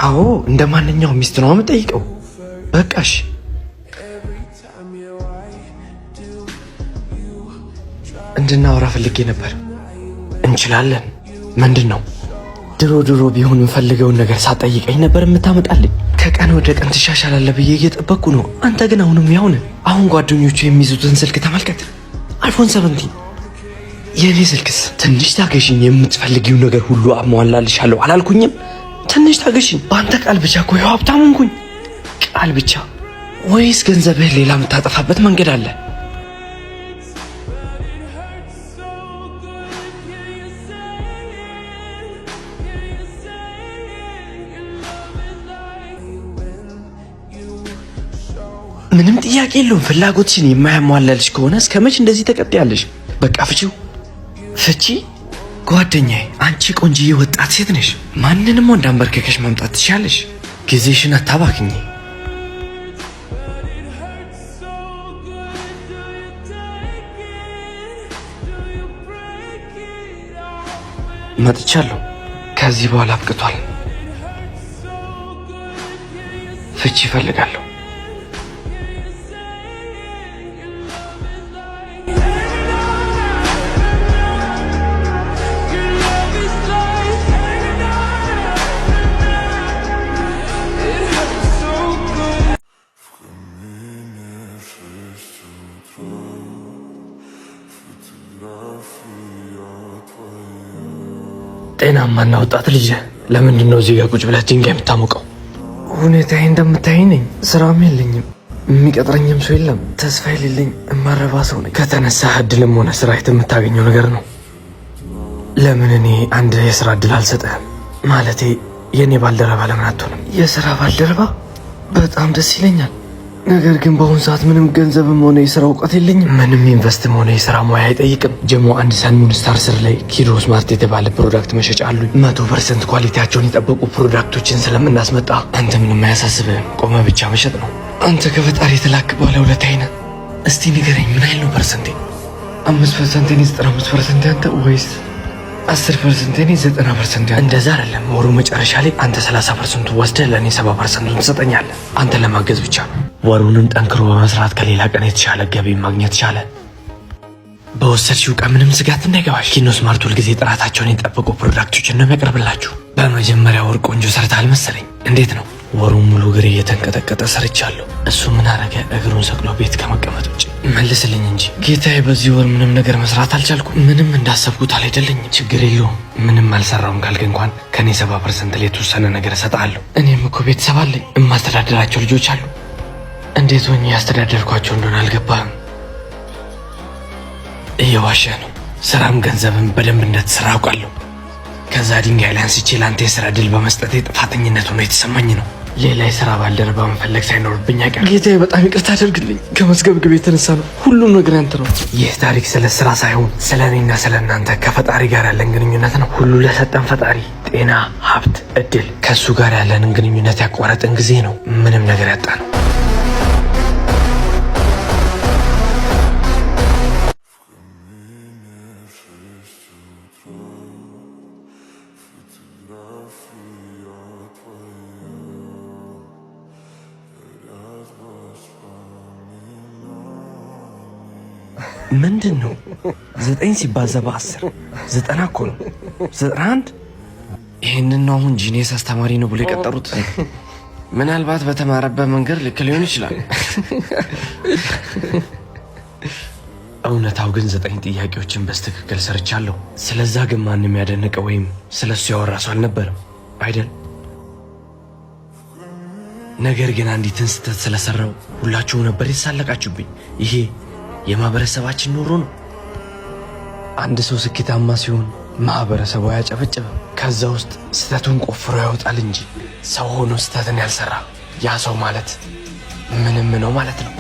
አዎ እንደ ማንኛውም ሚስት ነው የምጠይቀው። በቃሽ። እንድናወራ ፈልጌ ነበር። እንችላለን። ምንድን ነው? ድሮ ቢሆን የምፈልገውን ነገር ሳጠይቀኝ ነበር የምታመጣልኝ። ከቀን ወደ ቀን ትሻሻላለህ ብዬ እየጠበቅኩ ነው። አንተ ግን አሁንም ያው ነህ። አሁን ጓደኞቹ የሚይዙትን ስልክ ተመልከት፣ አይፎን 17። የእኔ ስልክስ? ትንሽ ታገሽኝ፣ የምትፈልጊው ነገር ሁሉ አሟላልሻለሁ አላልኩኝም? ትንሽ ታገሽኝ። በአንተ ቃል ብቻ እኮ ይኸው ሀብታም ሆንኩኝ። ቃል ብቻ? ወይስ ገንዘብህን ሌላ የምታጠፋበት መንገድ አለ? ምንም ጥያቄ የለውም። ፍላጎትሽን የማያሟላልሽ ከሆነ እስከ መች እንደዚህ ተቀጥያለሽ? በቃ ፍቺው። ፍቺ? ጓደኛዬ፣ አንቺ ቆንጂዬ ወጣት ሴት ነሽ። ማንንም ወንድ አንበርክከሽ መምጣት ትችያለሽ። ጊዜሽን አታባክኝ። መጥቻለሁ። ከዚህ በኋላ አብቅቷል። ፍቺ እፈልጋለሁ። ጤናማና ወጣት ልጅ ለምንድን ነው እዚህ ጋር ቁጭ ብለህ ድንጋይ የምታሞቀው? ሁኔታዬ እንደምታየኝ ነኝ። ስራም የለኝም፣ የሚቀጥረኝም ሰው የለም። ተስፋ የሌለኝ እማረባ ሰው ነኝ። ከተነሳህ እድልም ሆነ ስራ የምታገኘው ነገር ነው። ለምን እኔ አንድ የስራ እድል አልሰጠህም? ማለቴ የእኔ ባልደረባ ለምን አትሆንም? የስራ ባልደረባ በጣም ደስ ይለኛል። ነገር ግን በአሁኑ ሰዓት ምንም ገንዘብም ሆነ የስራ እውቀት የለኝም። ምንም ኢንቨስትም ሆነ የስራ ሙያ አይጠይቅም። ጀሞ አንድ ሰንሙን ስታር ስር ላይ ኪዶ ስማርት የተባለ ፕሮዳክት መሸጫ አሉኝ። 100% ኳሊቲያቸውን የጠበቁ ፕሮዳክቶችን ስለምናስመጣ አንተ ምንም አያሳስብህም። ቆመ ብቻ መሸጥ ነው። አንተ ከፈጣሪ የተላክ ባለ ሁለት አይነት። እስቲ ንገረኝ፣ ምን ያህል ነው ፐርሰንቴ? 5% እኔ 95% ያንተ ወይስ 10% እኔ 90% ያንተ? እንደዛ አይደለም። ወሩ መጨረሻ ላይ አንተ 30% ወስደህ ለእኔ 70% ትሰጠኛለህ። አንተ ለማገዝ ብቻ ነው። ወሩንም ጠንክሮ በመስራት ከሌላ ቀን የተሻለ ገቢ ማግኘት ቻለ። በወሰድሽው ቀን ምንም ስጋት እንዳይገባሽ። ኪኖ ስማርት ሁልጊዜ ጥራታቸውን የጠበቁ ፕሮዳክቶችን ነው የሚያቀርብላችሁ። በመጀመሪያ ወር ቆንጆ ሰርተሃል መሰለኝ። እንዴት ነው? ወሩን ሙሉ እግሬ እየተንቀጠቀጠ ሰርቻለሁ። እሱ ምን አረገ? እግሩን ሰቅሎ ቤት ከመቀመጥ ውጭ። መልስልኝ እንጂ ጌታዬ፣ በዚህ ወር ምንም ነገር መስራት አልቻልኩም። ምንም እንዳሰብኩት አልሄደልኝም። ችግር የለውም፣ ምንም አልሰራውም ካልክ እንኳን ከኔ 70% ላይ የተወሰነ ነገር እሰጥሃለሁ። እኔም እኮ ቤተሰብ አለኝ፣ የማስተዳደራቸው ልጆች አሉ። እንዴት ሆኜ ያስተዳደርኳቸው እንደሆነ አልገባህም? እየዋሸህ ነው። ስራም ገንዘብም በደንብ እንደተሰራ አውቃለሁ። ከዛ ድንጋይ ላይ አንስቼ ለአንተ የስራ ድል በመስጠቴ ጥፋተኝነት ሆኖ የተሰማኝ ነው። ሌላ የስራ ባልደረባ መፈለግ ሳይኖርብኝ አይቀርም። ጌታዬ፣ በጣም ይቅርታ አድርግልኝ። ከመዝገብግብ የተነሳ ነው። ሁሉም ነገር ያንተ ነው። ይህ ታሪክ ስለ ስራ ሳይሆን ስለ እኔና ስለ እናንተ ከፈጣሪ ጋር ያለን ግንኙነት ነው። ሁሉ ለሰጠን ፈጣሪ ጤና፣ ሀብት፣ እድል ከእሱ ጋር ያለንን ግንኙነት ያቋረጥን ጊዜ ነው ምንም ነገር ያጣ ነው። ምንድን ነው 9 ሲባዛ በ10? 90 እኮ ነው። 91? ይህንን ነው አሁን ጂኒየስ አስተማሪ ነው ብሎ የቀጠሩት። ምናልባት በተማረበት መንገድ ልክ ሊሆን ይችላል። እውነታው ግን 9 ጥያቄዎችን በስትክክል ሰርቻለሁ። ስለዛ ግን ማንም ያደነቀ ወይም ስለሱ ያወራ ሰው አልነበረም አይደል? ነገር ግን አንዲትን ስህተት ስለሰራው ሁላችሁ ነበር የተሳለቃችሁብኝ። ይሄ የማህበረሰባችን ኑሮ ነው። አንድ ሰው ስኬታማ ሲሆን ማህበረሰቡ አያጨበጭብም። ከዛ ውስጥ ስህተቱን ቆፍሮ ያወጣል እንጂ ሰው ሆኖ ስህተትን ያልሰራ ያ ሰው ማለት ምንም ነው ማለት ነው።